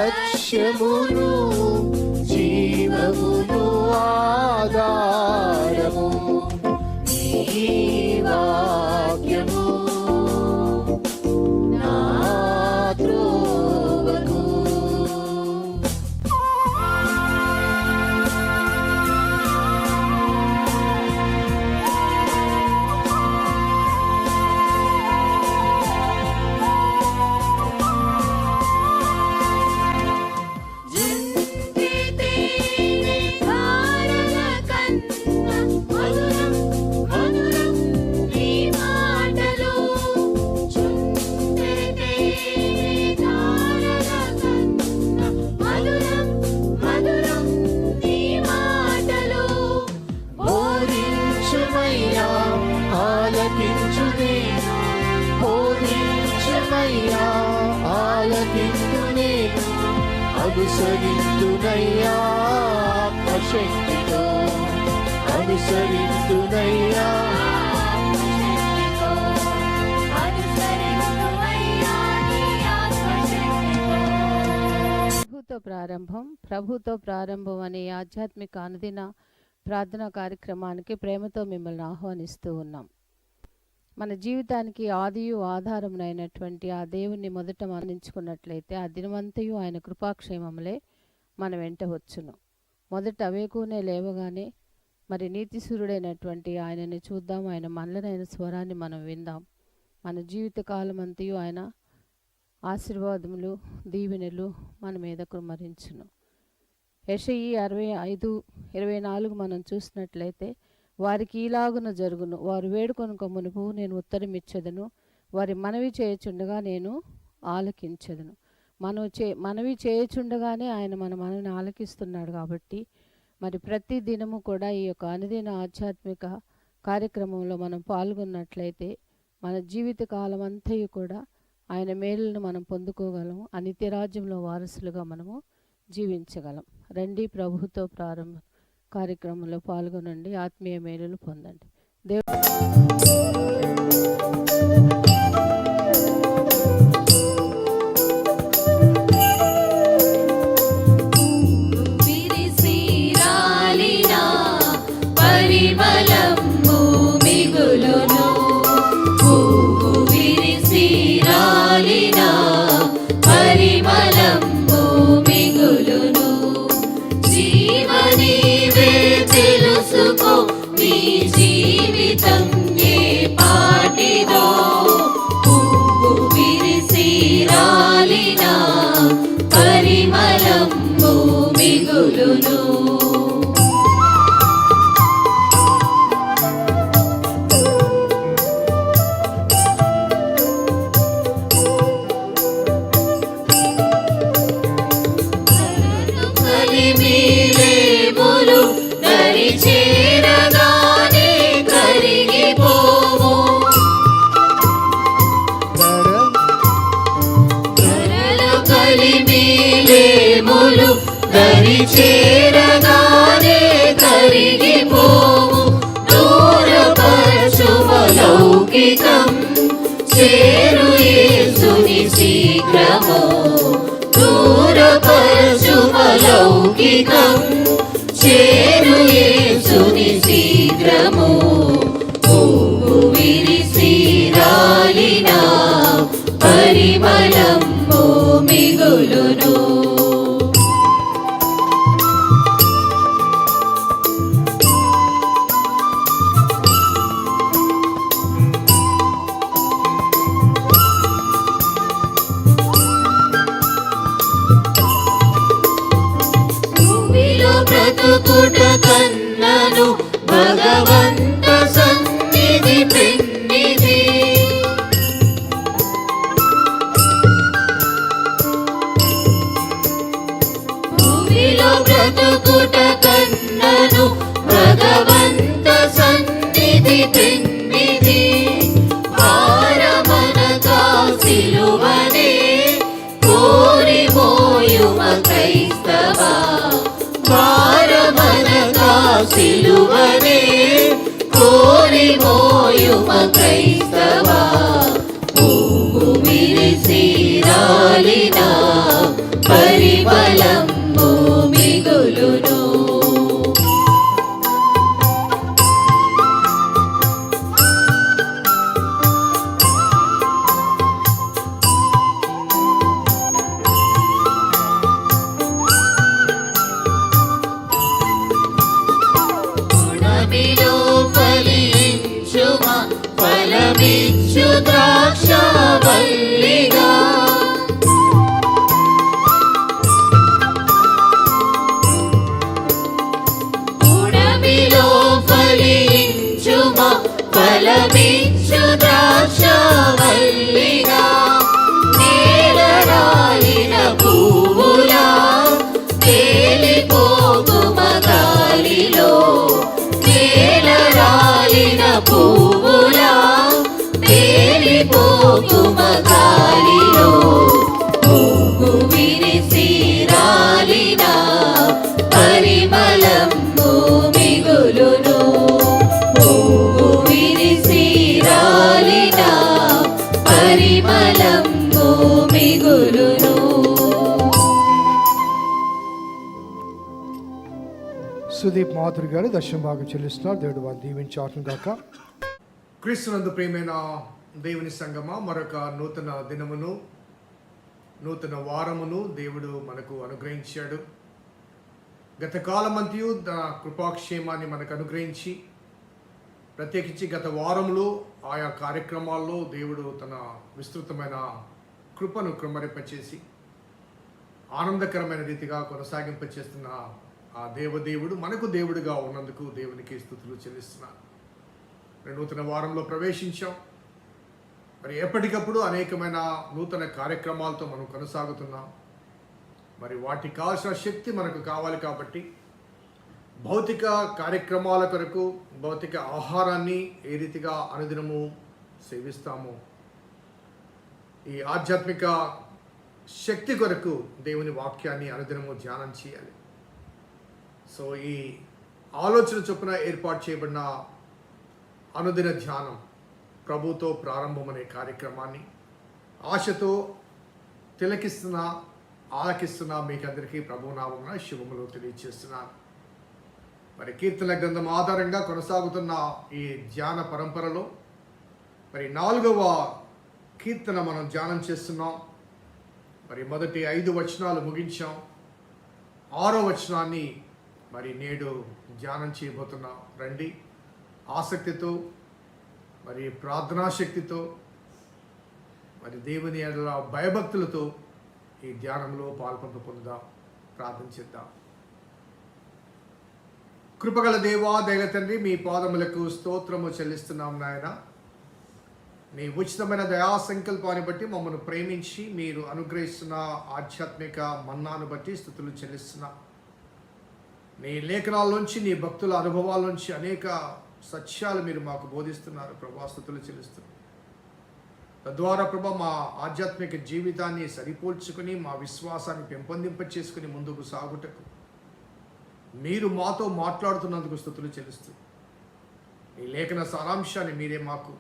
సత్యమును జీవమును ఆధారము నీ వాక్యము నా త్రోవకు. అనుసరింతునయ్యా ఆత్మశక్తితో, అనుసరింతునయ్యా ప్రభుతో ప్రారంభం అనే ఆధ్యాత్మిక అనుదిన ప్రార్థనా కార్యక్రమానికి ప్రేమతో మిమ్మల్ని ఆహ్వానిస్తూ ఉన్నాం. మన జీవితానికి ఆదియు ఆధారమునైనటువంటి ఆ దేవుణ్ణి మొదట మరణించుకున్నట్లయితే ఆ దినమంతయు ఆయన కృపాక్షేమములే మన వెంట వచ్చును. మొదట అవేకునే లేవగానే మరి నీతిసూరుడైనటువంటి ఆయనని చూద్దాం, ఆయన మనలనైన స్వరాన్ని మనం విందాం. మన జీవిత కాలం అంతయు ఆయన ఆశీర్వాదములు దీవెనలు మన మీద కుమ్మరించును. యెషయి 65:24 మనం చూసినట్లయితే వారికి ఈలాగున జరుగును, వారు వేడుకొనుక మునుపు నేను ఉత్తరం ఇచ్చేదను, వారి మనవి చేయుచుండగా నేను ఆలకించెదను. మనవి చేయుచుండగానే ఆయన మన మనవిని ఆలకిస్తున్నాడు. కాబట్టి మరి ప్రతి దినము కూడా ఈ యొక్క అనుదిన ఆధ్యాత్మిక కార్యక్రమంలో మనం పాల్గొన్నట్లయితే మన జీవిత కాలం అంతయు కూడా ఆయన మేలులను మనం పొందుకోగలము. ఆ నిత్యరాజ్యంలో వారసులుగా మనము జీవించగలం. రండి, ప్రభుతో ప్రారంభ కార్యక్రమంలో పాల్గొనండి, ఆత్మీయ మేలులు పొందండి. చేరగానే కరిగిపోవు దూరపరచుమలౌకికం చేరు యేసుని శీఘ్రము, దూరపరచుమలౌకికం చేరు యేసుని శీఘ్రము. పువ్వు విరిసి రాలిన పరిమళము మిగులును. బ్రతుకుట కన్నను భగవంత సన్నిధి పెన్నిధి, భూమిలో బ్రతుకుట కన్నను భగవంత సన్నిధి పెన్నిధి. భారమనగా సిలువనే కోరి మోయుమ క్రైస్తవా, భారమనగా సిలువనే కోరి మోయుమ క్రైస్తవా. పువ్వు విరిసి రాలిన పరి పరిమళంబు మిగులును. సుదీప్ మాధురి గారు దర్శన భాగం చెల్లిస్తున్నారు. దేవుడు వారు దీవించాటం గాక. క్రీస్తునందు ప్రియమైన దేవుని సంగమా, మరొక నూతన దినమును నూతన వారమును దేవుడు మనకు అనుగ్రహించాడు. గత కాలమంతయు తన కృపాక్షేమాన్ని మనకు అనుగ్రహించి, ప్రత్యేకించి గత వారంలో ఆయా కార్యక్రమాల్లో దేవుడు తన విస్తృతమైన కృపను క్రమరింపచేసి ఆనందకరమైన రీతిగా కొనసాగింపచేస్తున్న ఆ దేవదేవుడు మనకు దేవుడిగా ఉన్నందుకు దేవునికి స్తుతులు చెల్లిస్తున్నాను. నూతన వారంలో ప్రవేశించాం. మరి ఎప్పటికప్పుడు అనేకమైన నూతన కార్యక్రమాలతో మనం కొనసాగుతున్నాం. మరి వాటికి కావాల్సిన శక్తి మనకు కావాలి కాబట్టి భౌతిక కార్యక్రమాల కొరకు భౌతిక ఆహారాన్ని ఏ రీతిగా అనుదినము సేవిస్తామో, ఈ ఆధ్యాత్మిక శక్తి కొరకు దేవుని వాక్యాన్ని అనుదినము ధ్యానం చేయాలి. సో ఈ ఆలోచన చొప్పున ఏర్పాటు చేయబడిన అనుదిన ధ్యానం ప్రభుతో ప్రారంభం అనే కార్యక్రమాన్ని ఆశతో ఆలకిస్తున్న మీకందరికీ ప్రభునామమున శుభములు తెలియజేస్తున్నాను. మరి కీర్తన గ్రంథం ఆధారంగా కొనసాగుతున్న ఈ ధ్యాన పరంపరలో మరి 4వ కీర్తన మనం ధ్యానం చేస్తున్నాం. మరి మొదటి 5 వచనాలు ముగించాం. 6వ వచనాన్ని మరి నేడు ధ్యానం చేయబోతున్నాం. రండి, ఆసక్తితో మరి ప్రార్థనాశక్తితో మరి దేవుని ఎడల భయభక్తులతో ఈ ధ్యానంలో పాల్పంపు పొందుదాం. ప్రార్థన చేద్దాం. కృపగల దేవా, దైవ తండ్రి, మీ పాదములకు స్తోత్రము చెల్లిస్తున్నాం నాయన. మీ ఉచితమైన దయా సంకల్పాన్ని బట్టి మమ్మల్ని ప్రేమించి మీరు అనుగ్రహిస్తున్న ఆధ్యాత్మిక మన్నాను బట్టి స్తుతులు చెల్లిస్తున్నాం. నీ లేఖనాల్లోంచి, నీ భక్తుల అనుభవాల్లోంచి అనేక సత్యాలు మీరు మాకు బోధిస్తున్నారు ప్రభా, స్తుతులు చెల్లిస్తున్నారు. తద్వారా ప్రభా మా ఆధ్యాత్మిక జీవితాన్ని సరిపోల్చుకుని మా విశ్వాసాన్ని పెంపొందింపచేసుకుని ముందుకు సాగుటకు మీరు మాతో మాట్లాడుతున్నందుకు స్తుతులు చెల్లిస్తూ ఈ లేఖన సారాంశాన్ని మీరే మాకు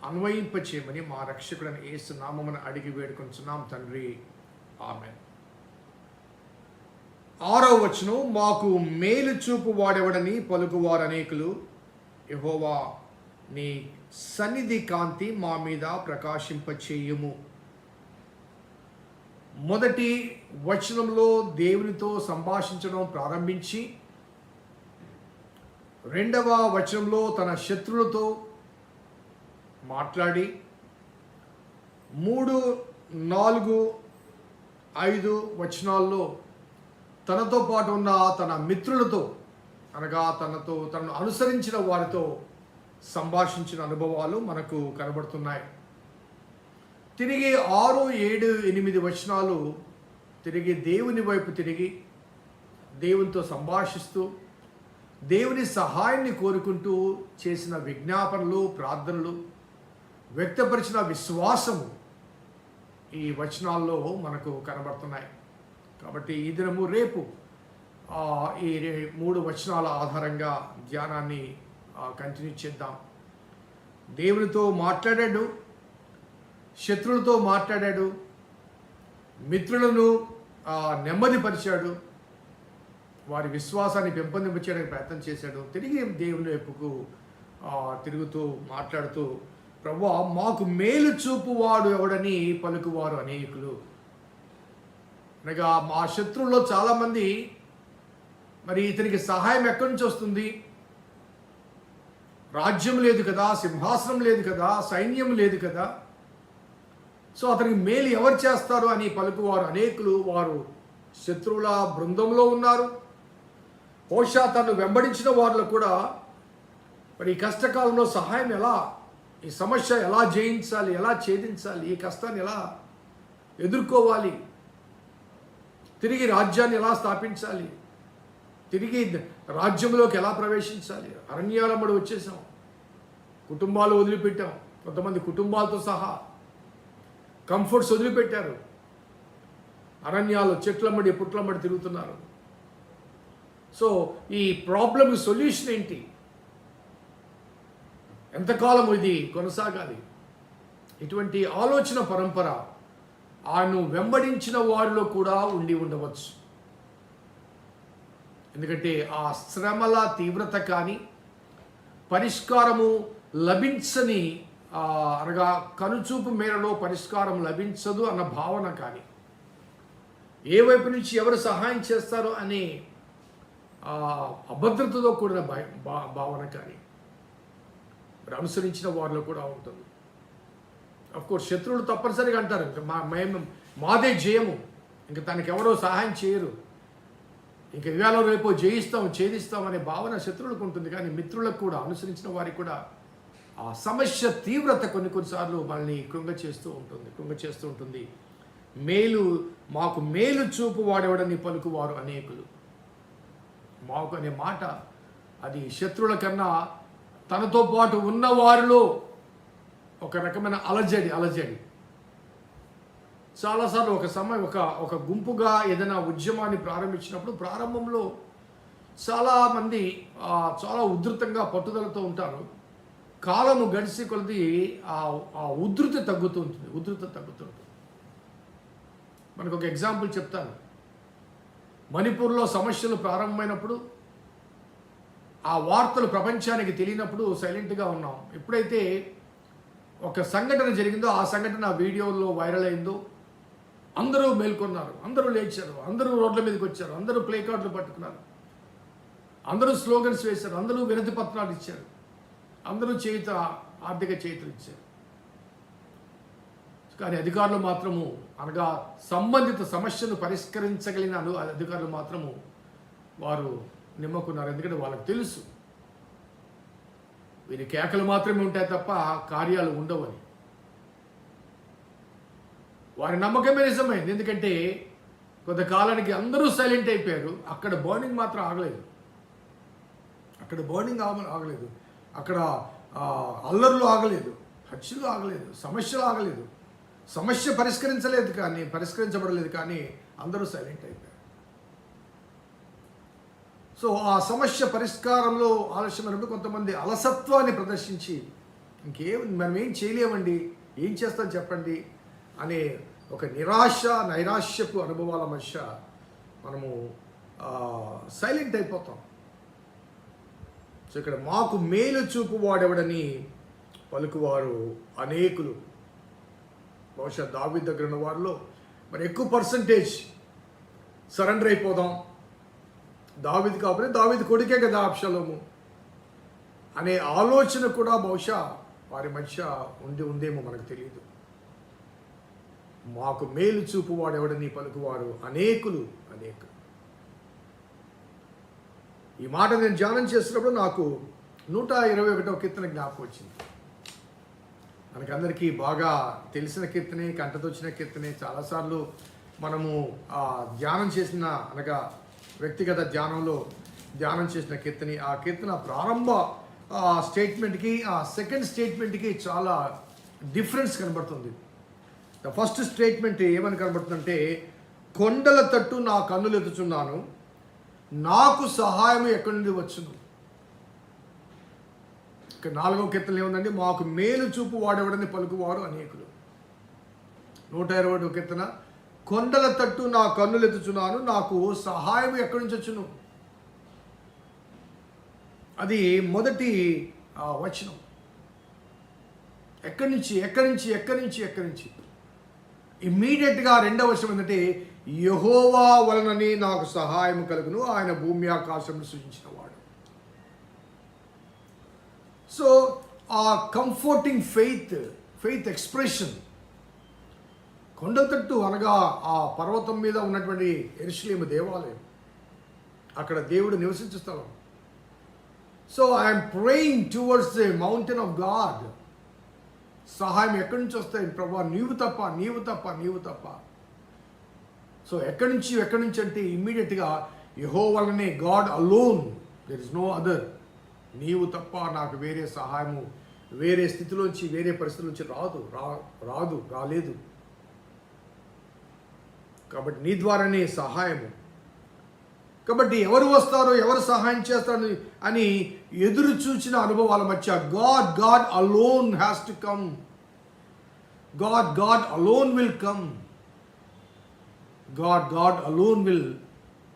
అన్వయింపచేయమని మా రక్షకుడైన యేసు నామమున అడిగి వేడుకొంచున్నాం తండ్రి, ఆమేన్. 6వ వచనం, మాకు మేలు చూపు వాడెవడని పలుకువారు అనేకులు, యెహోవా నీ సన్నిధి కాంతి మా మీద ప్రకాశింపచేయుము. మొదటి వచనంలో దేవునితో సంభాషించడం ప్రారంభించి 2వ వచనంలో తన శత్రులతో మాట్లాడి 3, 4, 5 వచనాల్లో తనతో పాటు ఉన్న తన మిత్రులతో, అనగా తనను అనుసరించిన వారితో సంభాషించిన అనుభవాలు మనకు కనబడుతున్నాయి. తిరిగి 6, 7, 8 వచనాలు తిరిగి దేవుని వైపు తిరిగి దేవునితో సంభాషిస్తూ దేవుని సహాయాన్ని కోరుకుంటూ చేసిన విజ్ఞాపనలు, ప్రార్థనలు, వ్యక్తపరిచిన విశ్వాసము ఈ వచనాల్లో మనకు కనబడుతున్నాయి. కాబట్టి ఈ దినము రేపు ఈ 3 వచనాల ఆధారంగా ధ్యానాన్ని కంటిన్యూ చేద్దాం. దేవునితో మాట్లాడాడు, శత్రులతో మాట్లాడాడు, మిత్రులను నెమ్మదిపరిచాడు, వారి విశ్వాసాన్ని పెంపొందింపచేయడానికి ప్రయత్నం చేశాడు. తిరిగి దేవుని వైపుకు తిరుగుతూ మాట్లాడుతూ, ప్రభువా మాకు మేలు చూపువాడు ఎవడని పలుకువారు అనేకులు. అనగా మా శత్రువుల్లో చాలామంది మరి ఇతనికి సహాయం ఎక్కడి నుంచి వస్తుంది? రాజ్యం లేదు కదా, సింహాసనం లేదు కదా, సైన్యం లేదు కదా, సో అతనికి మేలు ఎవరు చేస్తారు అని పలుకువారు అనేకులు. వారు శత్రువుల బృందంలో ఉన్నారు. బహుశా తను వెంబడించిన వారిలో కూడా మరి ఈ కష్టకాలంలో సహాయం ఎలా, ఈ సమస్య ఎలా జయించాలి, ఎలా ఛేదించాలి, ఈ కష్టాన్ని ఎలా ఎదుర్కోవాలి, తిరిగి రాజ్యాన్ని ఎలా స్థాపించాలి, తిరిగి రాజ్యంలోకి ఎలా ప్రవేశించాలి. అరణ్యాలమ్మడి వచ్చేసాం, కుటుంబాలు వదిలిపెట్టాం, కొంతమంది కుటుంబాలతో సహా కంఫర్ట్స్ వదిలిపెట్టారు, అరణ్యాలు చెట్లమ్మడి పుట్లమ్మడి తిరుగుతున్నారు. సో ఈ ప్రాబ్లం సొల్యూషన్ ఏంటి? ఎంతకాలం ఇది కొనసాగాలి? ఇటువంటి ఆలోచన పరంపర ఆయన్ను వెంబడించిన వారిలో కూడా ఉండి ఉండవచ్చు. ఎందుకంటే ఆ శ్రమల తీవ్రత కానీ, పరిష్కారము లభించని అనగా కనుచూపు మేరలో పరిష్కారం లభించదు అన్న భావన కానీ, ఏ వైపు నుంచి ఎవరు సహాయం చేస్తారో అనే అభద్రతతో కూడిన భావన కానీ అనుసరించిన వారిలో కూడా ఉంటుంది. అఫ్కోర్స్ శత్రువులు తప్పనిసరిగా అంటారు, మేము మాదే జయము, ఇంక తనకి ఎవరో సహాయం చేయరు, ఇంక ఇవాళ రేపు జయిస్తాం ఛేదిస్తాం అనే భావన శత్రువులకు ఉంటుంది. కానీ మిత్రులకు కూడా, అనుసరించిన వారికి కూడా ఆ సమస్య తీవ్రత కొన్నిసార్లు మనల్ని కృంగ చేస్తూ ఉంటుంది. మాకు మేలు చూపు వాడెవడని పలుకువారు అనేకులు. మాకు అనే మాట అది శత్రువుల కన్నా తనతో పాటు ఉన్న వారిలో ఒక రకమైన అలజడి. చాలాసార్లు ఒక గుంపుగా ఏదైనా ఉద్యమాన్ని ప్రారంభించినప్పుడు ప్రారంభంలో చాలామంది చాలా ఉధృతంగా పట్టుదలతో ఉంటారు. కాలము గడిచి కొలది ఆ ఉధృత తగ్గుతూ ఉంటుంది. మనకు ఒక ఎగ్జాంపుల్ చెప్తాను. మణిపూర్లో సమస్యలు ప్రారంభమైనప్పుడు ఆ వార్తలు ప్రపంచానికి తెలియనప్పుడు సైలెంట్గా ఉన్నాం. ఎప్పుడైతే ఒక సంఘటన జరిగిందో, ఆ సంఘటన వీడియోలో వైరల్ అయిందో, అందరూ మేల్కొన్నారు, అందరూ లేచారు, అందరూ రోడ్ల మీదకి వచ్చారు, అందరూ ప్లే కార్డులు పట్టుకున్నారు, అందరూ స్లోగన్స్ వేశారు, అందరూ వినతి పత్రాలు ఇచ్చారు, అందరూ ఆర్థిక చేతులు ఇచ్చారు. కానీ అధికారులు మాత్రము, అనగా సంబంధిత సమస్యను పరిష్కరించగలిగిన అధికారులు మాత్రము వారు నిమ్మకున్నారు. ఎందుకంటే వాళ్ళకి తెలుసు వీరి కేకలు మాత్రమే ఉంటాయి తప్ప కార్యాలు ఉండవని. వారి నమ్మకమే నిజమైంది. ఎందుకంటే కొంతకాలానికి అందరూ సైలెంట్ అయిపోయారు. అక్కడ బర్నింగ్ మాత్రం ఆగలేదు. అక్కడ అల్లర్లు ఆగలేదు, హత్యలు ఆగలేదు, సమస్యలు ఆగలేదు. సమస్య పరిష్కరించబడలేదు కానీ అందరూ సైలెంట్ అయిపోయారు. సో ఆ సమస్య పరిష్కారంలో ఆలస్యమైనప్పుడు కొంతమంది అలసత్వాన్ని ప్రదర్శించి మనం ఏం చేయలేమండి, ఏం చేస్తాం చెప్పండి అనే ఒక నైరాశ్యపు అనుభవాల మధ్య మనము సైలెంట్ అయిపోతాం. సో ఇక్కడ మాకు మేలు చూపు వాడెవడని పలుకువారు అనేకులు. బహుశా దావీదు దగ్గర ఉన్న వారిలో మరి ఎక్కువ పర్సంటేజ్ సరెండర్ అయిపోదాం, దావీదు కాబట్టి దావీదు కొడుకే కదా అబ్షాలోము అనే ఆలోచన కూడా బహుశా వారి మధ్య ఉందేమో మనకు తెలియదు. మాకు మేలు చూపు వాడెవడని పలుకువారు అనేకులు. ఈ మాట నేను ధ్యానం చేసినప్పుడు నాకు 121వ కీర్తన జ్ఞాపకం వచ్చింది. మనకందరికీ బాగా తెలిసిన కీర్తనే, కంటతొచ్చిన కీర్తనే. చాలాసార్లు మనము ధ్యానం చేసిన, అనగా వ్యక్తిగత ధ్యానంలో ధ్యానం చేసిన కీర్తని. ఆ కీర్తన ప్రారంభ స్టేట్మెంట్కి సెకండ్ స్టేట్మెంట్కి చాలా డిఫరెన్స్ కనబడుతుంది. ద ఫస్ట్ స్టేట్మెంట్ ఏమని కనబడుతుందంటే, కొండల తట్టు నా కన్నులు ఎత్తుచున్నాను, నాకు సహాయం ఎక్కడి నుండి వచ్చును. ఇక 4వ కీర్తనలు ఏముందండి, మాకు మేలు చూపు వాడెవడని పలుకువారు అనేకులు. 120వ కీర్తన, కొండల తట్టు నా కన్నులు ఎత్తుచున్నాను, నాకు సహాయం ఎక్కడి నుంచి వచ్చును. అది మొదటి వచనం. ఎక్కడి నుంచి ఇమ్మీడియట్గా రెండవ వచనం ఏంటంటే, యెహోవా వలనని నాకు సహాయం కలుగును, ఆయన భూమి ఆకాశమును సృజించిన వాడు. సో ఆ కంఫర్టింగ్ ఫెయిత్ ఎక్స్ప్రెషన్, కొండల తట్టు అనగా ఆ పర్వతం మీద ఉన్నటువంటి యెరూషలేము దేవాలయం, అక్కడ దేవుడు నివసించే స్థలం. So I'm praying towards the mountain of God. సహాయం ఎక్కడి నుంచి వస్తాయి ప్రభువా, నీవు తప్ప. సో ఎక్కడి నుంచి అంటే ఇమ్మీడియట్గా యెహోవా వలనే, god alone, there is no other. నీవు తప్ప నాకు వేరే సహాయము వేరే స్థితిలోంచి, వేరే పరిస్థితుల నుంచి రాలేదు. కాబట్టి నీ ద్వారానే సహాయము. కాబట్టి ఎవరు వస్తారో, ఎవరు సహాయం చేస్తారో అని ఎదురు చూచిన అనుభవాల మధ్య God alone has to come. God alone will come. God alone will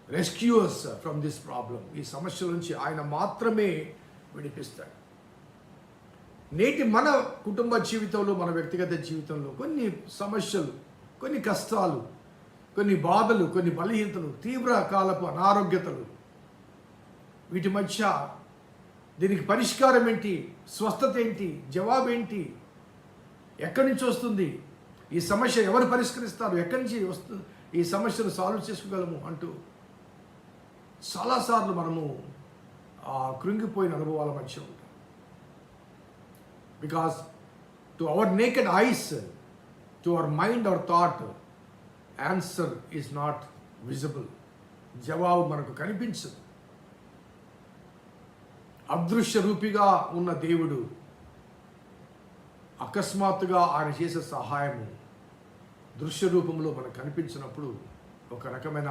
rescue us from this problem. ఈ సమస్య నుంచి ఆయన మాత్రమే విడిపిస్తాడు. నేటి మన కుటుంబ జీవితంలో, మన వ్యక్తిగత జీవితంలో కొన్ని సమస్యలు, కొన్ని కష్టాలు, కొన్ని బాధలు, కొన్ని బలహీనతలు, తీవ్ర కాలపు అనారోగ్యతలు, వీటి మధ్య దీనికి పరిష్కారం ఏంటి, స్వస్థత ఏంటి, జవాబేంటి, ఎక్కడి నుంచి వస్తుంది, ఈ సమస్య ఎవరు పరిష్కరిస్తారు, ఎక్కడి నుంచి వస్తుంది, ఈ సమస్యను సాల్వ్ చేసుకోగలము అంటూ చాలాసార్లు మనము కృంగిపోయిన అనుభవాల మధ్య ఉంటాం. Because to our naked ice, to our mind, our thought, answer is not visible. జవాబు మనకు కనిపించదు. అదృశ్య రూపిగా ఉన్న దేవుడు అకస్మాత్తుగా ఆయన చేసే సహాయము దృశ్య రూపంలో మనకు కనిపించినప్పుడు ఒక రకమైన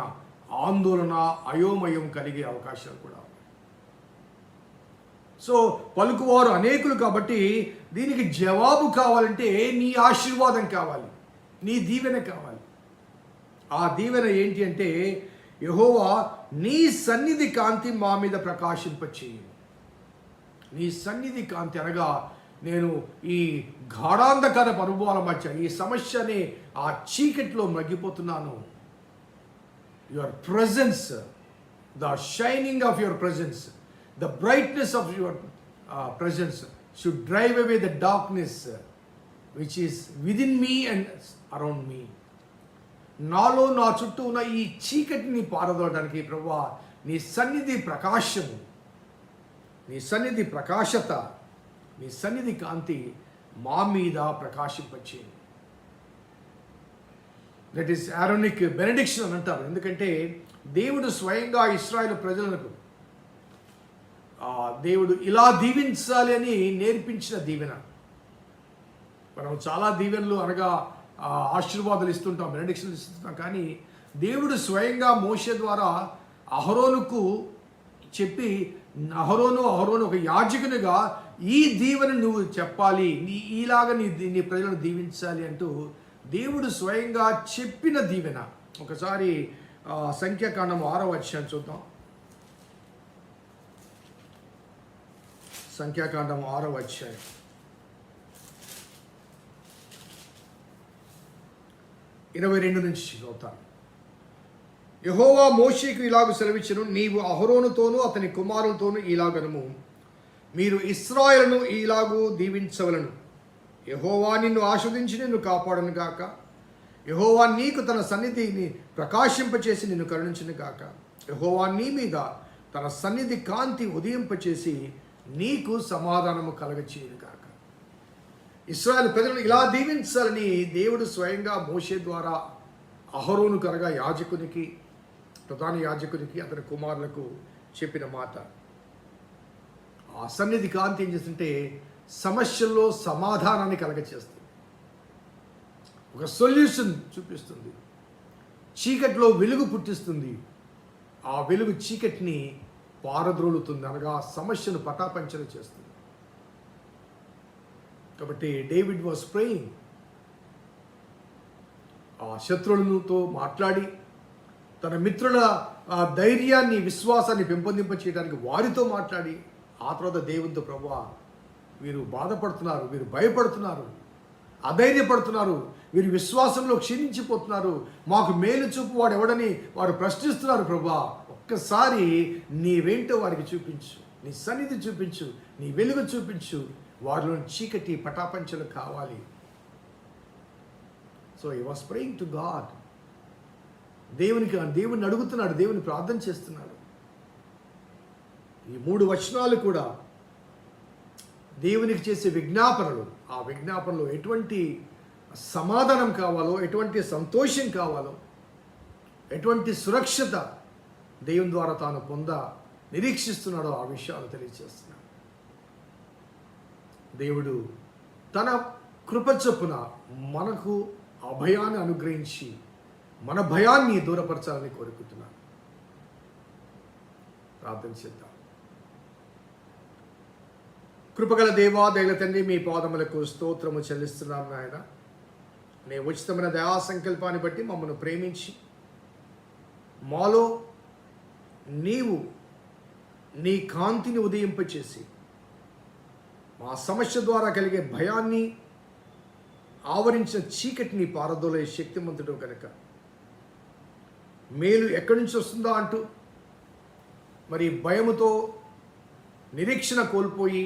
ఆందోళన, అయోమయం కలిగే అవకాశాలు కూడా ఉన్నాయి. సో పలుకువారు అనేకులు కాబట్టి దీనికి జవాబు కావాలంటే నీ ఆశీర్వాదం కావాలి, నీ దీవెన కావాలి. ఆ దీవెన ఏంటి అంటే, యెహోవా నీ సన్నిధి కాంతి మా మీద ప్రకాశింపచేయు. నీ సన్నిధి కాంతి అనగా నేను ఈ గాఢాంధకార అనుభవాల మధ్య, ఈ సమస్యని ఆ చీకటిలో మగ్గిపోతున్నాను. Your presence, the shining of your presence, the brightness of your presence should drive away the darkness which is within me and around me. నాలో, నా చుట్టూ ఉన్న ఈ చీకటిని పారదోడడానికి ప్రభువా నీ సన్నిధి ప్రకాశము, నీ సన్నిధి ప్రకాశత, నీ సన్నిధి కాంతి మా మీద ప్రకాశింపచేయండి. దట్ ఈస్ ఆరోనిక్ బెనడిక్షన్ అని అంటారు. ఎందుకంటే దేవుడు స్వయంగా ఇశ్రాయేలు ప్రజలకు దేవుడు ఇలా దీవించాలి అని నేర్పించిన దీవెన. మనం చాలా దీవెనలు అనగా ఆశీర్వాదాలు ఇస్తుంటాం, బెనడిక్షన్లు ఇస్తుంటాం. కానీ దేవుడు స్వయంగా మోషే ద్వారా అహరోనుకు చెప్పి, అహరోను ఒక యాజకునిగా ఈ దీవెన నువ్వు చెప్పాలి, ఇలాగ నీ ప్రజలను దీవించాలి అంటూ దేవుడు స్వయంగా చెప్పిన దీవెన. ఒకసారి సంఖ్యాకాండం 6వ అధ్యాయం చూద్దాం. సంఖ్యాకాండం 6వ అధ్యాయం 22 నుంచి చదువుతాను. యెహోవా మోషేకు ఇలాగు సెలవిచ్చెను, నీవు అహరోనుతోనూ అతని కుమారులతోనూ ఇలాగనుము, మీరు ఇశ్రాయేలును ఇలాగూ దీవించవలను. యెహోవా నిన్ను ఆశీర్వదించి నిన్ను కాపాడును గాక. యెహోవా నీకు తన సన్నిధిని ప్రకాశింపచేసి నిన్ను కరుణించును గాక. యెహోవా నీ మీద తన సన్నిధి కాంతి ఉదయింపచేసి నీకు సమాధానము కలగచేయును గాక. ఇశ్రాయేలు ప్రజలను ఇలా దీవించాలని దేవుడు స్వయంగా మోషే ద్వారా అహరోను కరగా యాజకునికి, ప్రధాన యాజకునికి, అతని కుమారులకు చెప్పిన మాట. ఆ సన్నిధి కాంతి ఏం చేస్తుంటే సమస్యల్లో సమాధానాన్ని కలగచేస్తుంది, ఒక సొల్యూషన్ చూపిస్తుంది, చీకటిలో వెలుగు పుట్టిస్తుంది. ఆ వెలుగు చీకటిని పారద్రోలుతుంది, అనగా సమస్యను పటాపంచలు చేస్తుంది. కాబట్టి డేవిడ్ వాస్ ప్రేయింగ్. ఆ శత్రువులతో మాట్లాడి తన మిత్రుల ధైర్యాన్ని, విశ్వాసాన్ని పెంపొందింప చేయడానికి వారితో మాట్లాడి, ఆ తర్వాత దేవునితో, ప్రభువా వీరు బాధపడుతున్నారు, వీరు భయపడుతున్నారు, అధైర్యపడుతున్నారు, వీరు విశ్వాసంలో క్షీణించిపోతున్నారు, మాకు మేలు చూపు వాడు ఎవడని వారు ప్రశ్నిస్తున్నారు. ప్రభువా ఒక్కసారి నీవేంటో వారికి చూపించు, నీ సన్నిధి చూపించు, నీ వెలుగు చూపించు, వారిలో చీకటి పటాపంచలు కావాలి. So he was praying to God. దేవుని అడుగుతున్నాడు, దేవుని ప్రార్థన చేస్తున్నాడు. ఈ 3 వచనాలు కూడా దేవునికి చేసే విజ్ఞాపనలు. ఆ విజ్ఞాపనలో ఎటువంటి సమాధానం కావాలో, ఎటువంటి సంతోషం కావాలో, ఎటువంటి సురక్షత దేవుని ద్వారా తాను నిరీక్షిస్తున్నాడో ఆ విషయాలు తెలియజేస్తున్నాడు. దేవుడు తన కృప చొప్పున మనకు అభయాన్ని అనుగ్రహించి మన భయాన్ని దూరపరచాలని కోరుకుంటున్నాను. ప్రార్థన చేద్దాం. కృపగల దేవా, దయగల తండ్రి, మీ పాదములకు స్తోత్రము చెల్లిస్తున్నాను నాయన. నీ ఉచితమైన దయా సంకల్పాన్ని బట్టి మమ్మల్ని ప్రేమించి మాలో నీవు నీ కాంతిని ఉదయింపచేసి మా సమస్య ద్వారా కలిగే భయాన్ని ఆవరించిన చీకటిని పారదోలే శక్తిమంతుడు కనుక మేలు ఎక్కడి నుంచి వస్తుందా అంటూ మరి భయముతో నిరీక్షణ కోల్పోయి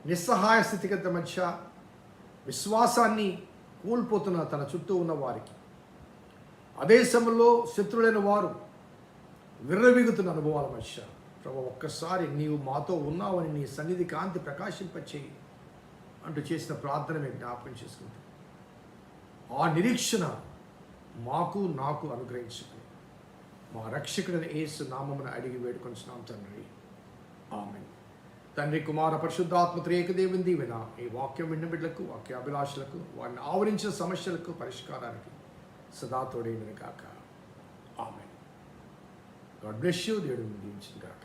నిస్సహాయ స్థితిగత మధ్య విశ్వాసాన్ని కోల్పోతున్న తన చుట్టూ ఉన్న వారికి అదే సమయంలో శత్రులైన వారు విర్రవీగుతున్న అనుభవాల మధ్య ప్రభు ఒక్కసారి నీవు మాతో ఉన్నావని నీ సన్నిధి కాంతి ప్రకాశింపచేయి అంటూ చేసిన ప్రార్థన మేము జ్ఞాపకం చేసుకుంటాం. ఆ నిరీక్షణ నాకు అనుగ్రహించుకుని మా రక్షకుడైన యేసు నామమున అడిగి వేడుకొంచున్నాం తండ్రి, ఆమేన్. తండ్రి కుమార పరిశుద్ధాత్మ త్రియేక దేవుని దీవెన ఈ వాక్యం విన్న బిడ్డలకు, వాక్యాభిలాషులకు, వారిని ఆవరించిన సమస్యలకు పరిష్కారానికి సదా తోడైనది కాక. ఆమేన్. God bless you. దేవుడు దీవించును గాక.